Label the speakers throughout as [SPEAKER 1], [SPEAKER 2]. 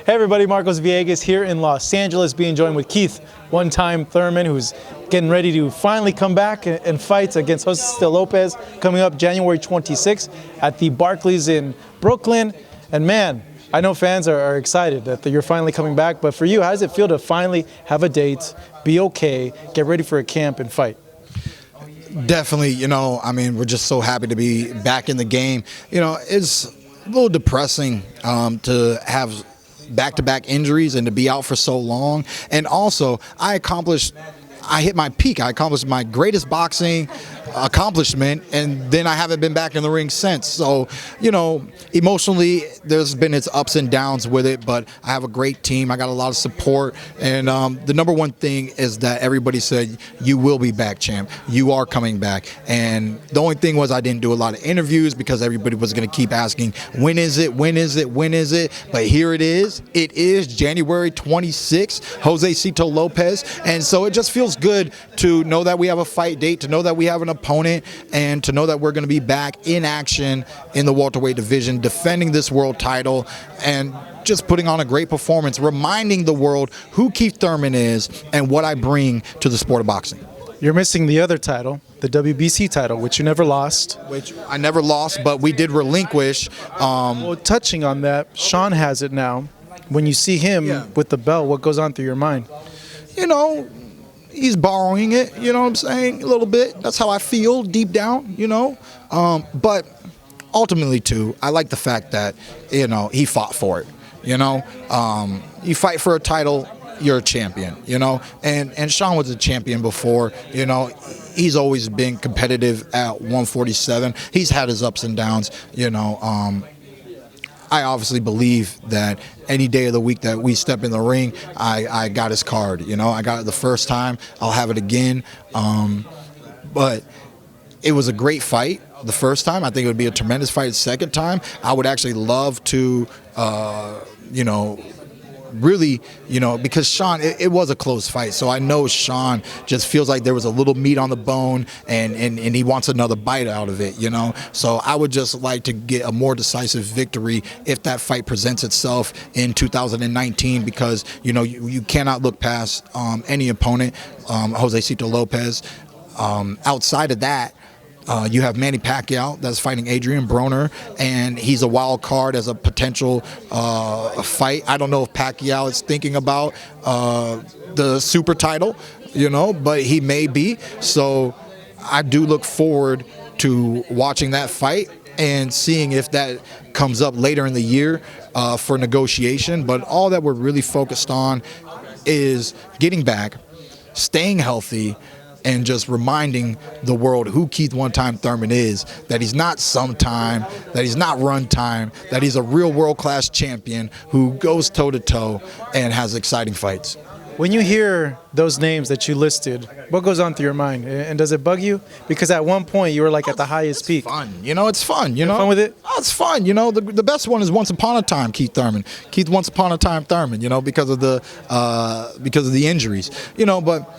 [SPEAKER 1] Hey everybody, Marcos Villegas here in Los Angeles, being joined with Keith One-Time Thurman, who's getting ready to finally come back and fight against Jose Lopez, coming up January 26th at the Barclays in Brooklyn. And man, I know fans are excited that you're finally coming back, but for you, how does it feel to finally have a date, be okay, get ready for a camp and fight?
[SPEAKER 2] Definitely, we're just so happy to be back in the game. It's a little depressing to have back-to-back injuries and to be out for so long. And also, I hit my peak. I accomplished my greatest boxing accomplishment, and then I haven't been back in the ring since. So, emotionally, there's been its ups and downs with it, but I have a great team. I got a lot of support, and the number one thing is that everybody said, you will be back, champ. You are coming back. And the only thing was I didn't do a lot of interviews because everybody was going to keep asking, when is it, when is it, when is it? But here it is. It is January 26th, Josecito Lopez. And so it just feels good to know that we have a fight date, to know that we have an opponent, and to know that we're going to be back in action in the welterweight division, defending this world title and just putting on a great performance, reminding the world who Keith Thurman is and what I bring to the sport of boxing.
[SPEAKER 1] You're missing the other title, the WBC title, which you never lost.
[SPEAKER 2] Which I never lost, but we did relinquish.
[SPEAKER 1] Well, touching on that, Sean has it now. When you see him with the belt, what goes on through your mind?
[SPEAKER 2] He's borrowing it, you know what I'm saying, a little bit. That's how I feel deep down, But ultimately, too, I like the fact that, he fought for it, You fight for a title, you're a champion, And Sean was a champion before, He's always been competitive at 147. He's had his ups and downs, I obviously believe that any day of the week that we step in the ring, I got his card. I got it the first time. I'll have it again. But it was a great fight the first time. I think it would be a tremendous fight the second time. I would actually love to, really, because Sean, it was a close fight. So I know Sean just feels like there was a little meat on the bone and he wants another bite out of it, So I would just like to get a more decisive victory if that fight presents itself in 2019 because, you cannot look past any opponent, Josecito Lopez. Outside of that, you have Manny Pacquiao that's fighting Adrian Broner, and he's a wild card as a potential fight. I don't know if Pacquiao is thinking about the super title, but he may be. So I do look forward to watching that fight and seeing if that comes up later in the year for negotiation. But all that we're really focused on is getting back, staying healthy, and just reminding the world who Keith One-Time Thurman is, that he's not sometime, that he's not run time, that he's a real world-class champion who goes toe-to-toe and has exciting fights.
[SPEAKER 1] When you hear those names that you listed, what goes on through your mind? And does it bug you? Because at one point you were like at the highest peak.
[SPEAKER 2] Fun. It's fun.
[SPEAKER 1] You fun with it?
[SPEAKER 2] Oh, it's fun. The best one is Once Upon a Time Keith Thurman. Keith Once Upon a Time Thurman, because of the injuries. But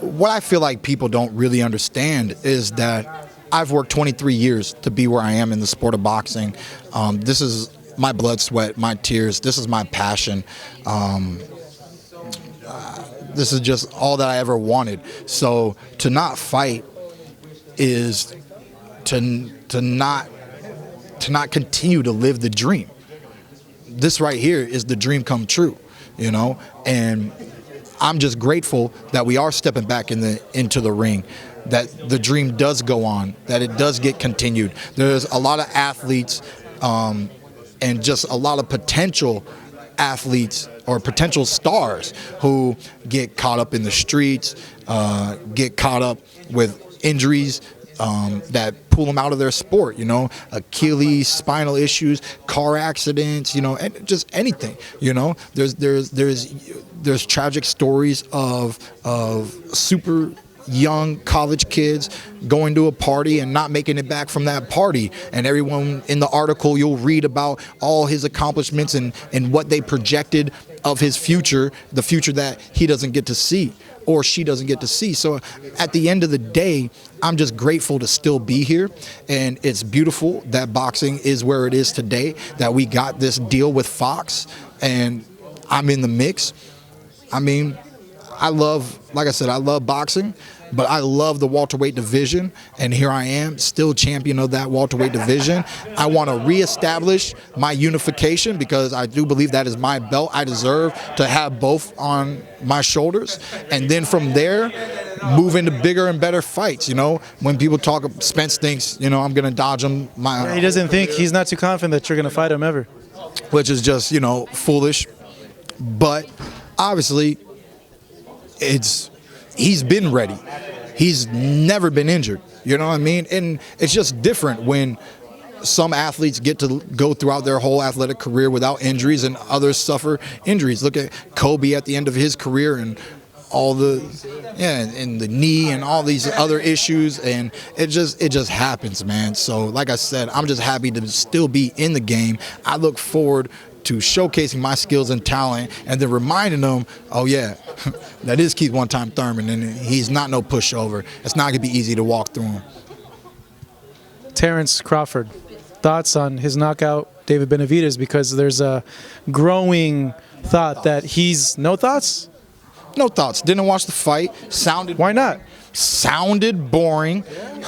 [SPEAKER 2] what I feel like people don't really understand is that I've worked 23 years to be where I am in the sport of boxing. This is my blood, sweat, my tears. This is my passion. This is just all that I ever wanted. So to not fight is to not continue to live the dream. This right here is the dream come true, and I'm just grateful that we are stepping back into the ring, that the dream does go on, that it does get continued. There's a lot of athletes and just a lot of potential athletes or potential stars who get caught up in the streets, get caught up with injuries that pull them out of their sport, Achilles, spinal issues, car accidents, and just anything, There's tragic stories of super young college kids going to a party and not making it back from that party, and everyone in the article you'll read about all his accomplishments and what they projected of his future, the future that he doesn't get to see or she doesn't get to see. So at the end of the day, I'm just grateful to still be here, and it's beautiful that boxing is where it is today, that we got this deal with Fox, and I'm in the mix. I mean, like I said, I love boxing, but I love the welterweight division, and here I am, still champion of that welterweight division. I want to reestablish my unification because I do believe that is my belt. I deserve to have both on my shoulders, and then from there, move into bigger and better fights. You know, when people talk, Spence thinks, you know, I'm going to dodge him.
[SPEAKER 1] He doesn't think, he's not too confident that you're going to fight him ever.
[SPEAKER 2] Which is just, you know, foolish. But obviously, he's been ready. He's never been injured. You know what I mean? And it's just different when some athletes get to go throughout their whole athletic career without injuries and others suffer injuries. Look at Kobe at the end of his career and all the, and the knee and all these other issues, and it just happens, man. So like I said, I'm just happy to still be in the game. I look forward to showcasing my skills and talent, and then reminding them, oh yeah, that is Keith One-Time Thurman, and he's not no pushover. It's not gonna be easy to walk through him.
[SPEAKER 1] Terence Crawford, thoughts on his knockout David Benavidez, because there's a growing thought that he's, no thoughts?
[SPEAKER 2] No thoughts. Didn't watch the fight. Sounded.
[SPEAKER 1] Why not?
[SPEAKER 2] Sounded boring.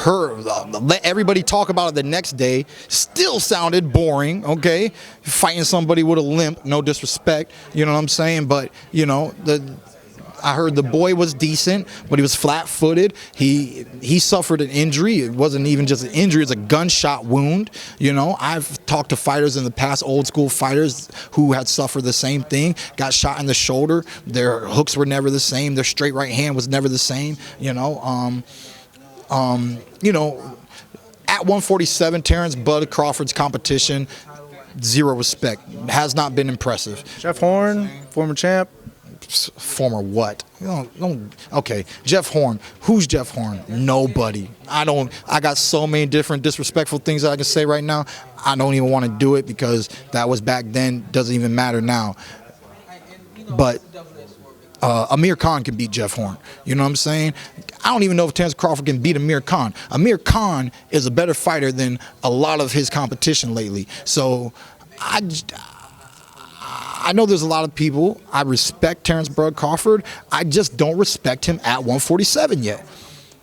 [SPEAKER 2] Let everybody talk about it the next day. Still sounded boring. Okay, fighting somebody with a limp. No disrespect. You know what I'm saying? But you know I heard the boy was decent, but he was flat-footed. He suffered an injury. It wasn't even just an injury; it's a gunshot wound. You know, I've talked to fighters in the past, old school fighters who had suffered the same thing. Got shot in the shoulder. Their hooks were never the same. Their straight right hand was never the same. You know, at 147, Terence Bud Crawford's competition, zero respect. Has not been impressive.
[SPEAKER 1] Jeff Horn, former champ.
[SPEAKER 2] Former what? Okay, Jeff Horn. Who's Jeff Horn? Nobody. I got so many different disrespectful things that I can say right now. I don't even want to do it because that was back then. Doesn't even matter now. But Amir Khan can beat Jeff Horn. You know what I'm saying? I don't even know if Terence Crawford can beat Amir Khan. Amir Khan is a better fighter than a lot of his competition lately. So I know there's a lot of people. I respect Terence Bud Crawford. I just don't respect him at 147 yet.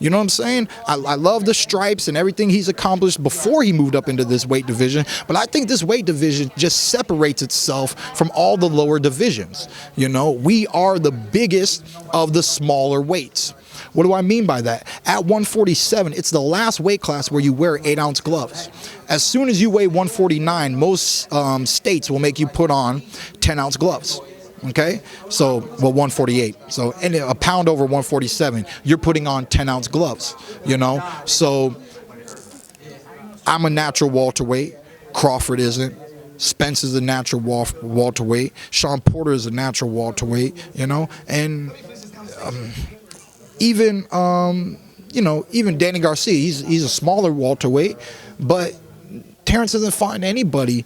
[SPEAKER 2] You know what I'm saying? I love the stripes and everything he's accomplished before he moved up into this weight division, but I think this weight division just separates itself from all the lower divisions. You know, we are the biggest of the smaller weights. What do I mean by that? At 147, it's the last weight class where you wear 8-ounce gloves. As soon as you weigh 149, most states will make you put on 10-ounce gloves. Okay, so 148. So and a pound over 147, you're putting on 10-ounce gloves. You know, so I'm a natural welterweight. Crawford isn't. Spence is a natural welterweight. Sean Porter is a natural welterweight. You know, and even Danny Garcia, he's a smaller welterweight, but Terence doesn't find anybody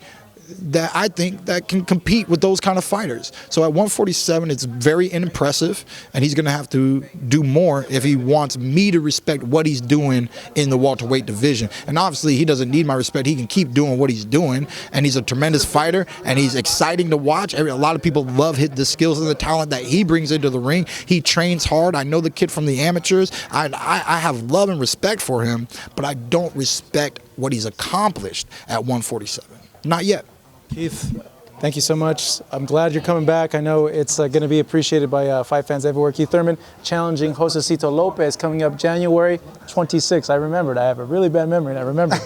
[SPEAKER 2] that I think that can compete with those kind of fighters. So at 147, it's very impressive, and he's going to have to do more if he wants me to respect what he's doing in the welterweight division. And obviously, he doesn't need my respect. He can keep doing what he's doing, and he's a tremendous fighter, and he's exciting to watch. A lot of people love the skills and the talent that he brings into the ring. He trains hard. I know the kid from the amateurs. I have love and respect for him, but I don't respect what he's accomplished at 147. Not yet.
[SPEAKER 1] Keith, thank you so much. I'm glad you're coming back. I know it's going to be appreciated by fight fans everywhere. Keith Thurman challenging Josecito Lopez coming up January 26th. I remembered. I have a really bad memory, and I remember.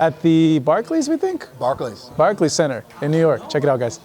[SPEAKER 1] At the Barclays, we think?
[SPEAKER 2] Barclays
[SPEAKER 1] Center in New York. Check it out, guys.